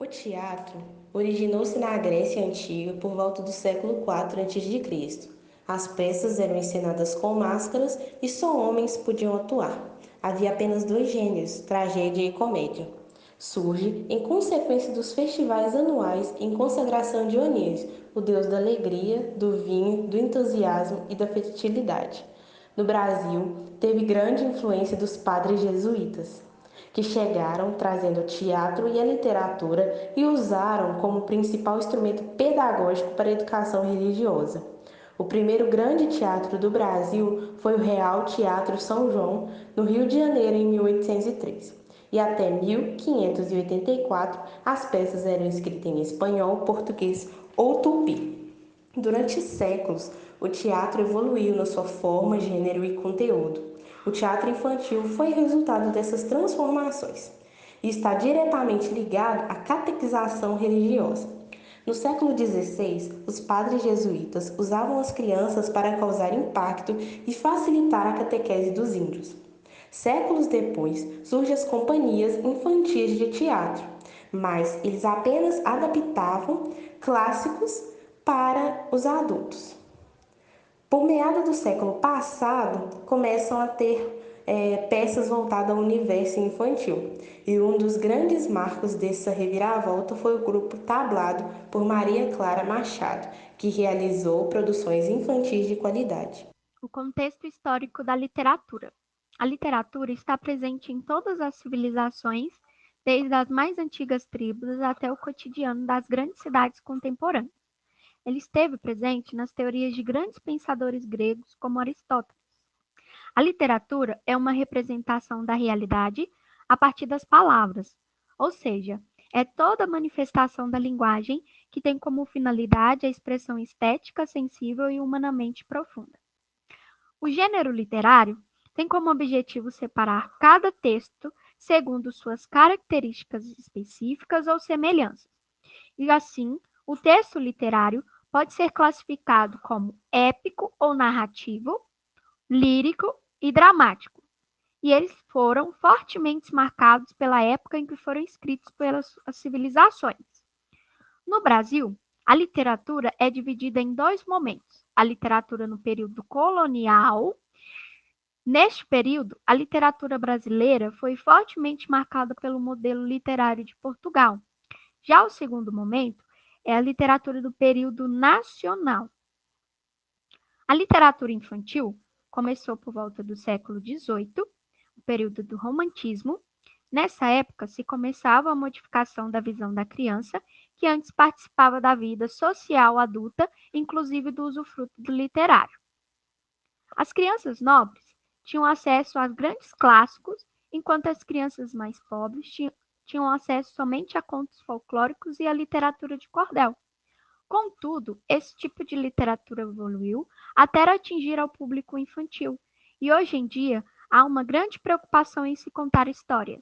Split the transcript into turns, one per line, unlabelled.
O teatro originou-se na Grécia Antiga por volta do século IV a.C. As peças eram encenadas com máscaras e só homens podiam atuar. Havia apenas dois gêneros, tragédia e comédia. Surge em consequência dos festivais anuais em consagração a Dionísio, o deus da alegria, do vinho, do entusiasmo e da fertilidade. No Brasil, teve grande influência dos padres jesuítas, que chegaram trazendo o teatro e a literatura e usaram como principal instrumento pedagógico para a educação religiosa. O primeiro grande teatro do Brasil foi o Real Teatro São João, no Rio de Janeiro, em 1803. E até 1584, as peças eram escritas em espanhol, português ou tupi. Durante séculos, o teatro evoluiu na sua forma, gênero e conteúdo. O teatro infantil foi resultado dessas transformações e está diretamente ligado à catequização religiosa. No século XVI, os padres jesuítas usavam as crianças para causar impacto e facilitar a catequese dos índios. Séculos depois, surgem as companhias infantis de teatro, mas eles apenas adaptavam clássicos para os adultos. Por meados do século passado, começam a ter peças voltadas ao universo infantil. E um dos grandes marcos dessa reviravolta foi o grupo Tablado por Maria Clara Machado, que realizou produções infantis de qualidade.
O contexto histórico da literatura. A literatura está presente em todas as civilizações, desde as mais antigas tribos até o cotidiano das grandes cidades contemporâneas. Ele esteve presente nas teorias de grandes pensadores gregos como Aristóteles. A literatura é uma representação da realidade a partir das palavras, ou seja, é toda manifestação da linguagem que tem como finalidade a expressão estética, sensível e humanamente profunda. O gênero literário tem como objetivo separar cada texto segundo suas características específicas ou semelhanças. E assim, o texto literário pode ser classificado como épico ou narrativo, lírico e dramático. E eles foram fortemente marcados pela época em que foram escritos pelas civilizações. No Brasil, a literatura é dividida em dois momentos: a literatura no período colonial. Neste período, a literatura brasileira foi fortemente marcada pelo modelo literário de Portugal. Já o segundo momento é a literatura do período nacional. A literatura infantil começou por volta do século XVIII, o período do romantismo. Nessa época se começava a modificação da visão da criança, que antes participava da vida social adulta, inclusive do usufruto do literário. As crianças nobres tinham acesso a grandes clássicos, enquanto as crianças mais pobres tinham acesso somente a contos folclóricos e a literatura de cordel. Contudo, esse tipo de literatura evoluiu até atingir ao público infantil, e hoje em dia há uma grande preocupação em se contar histórias.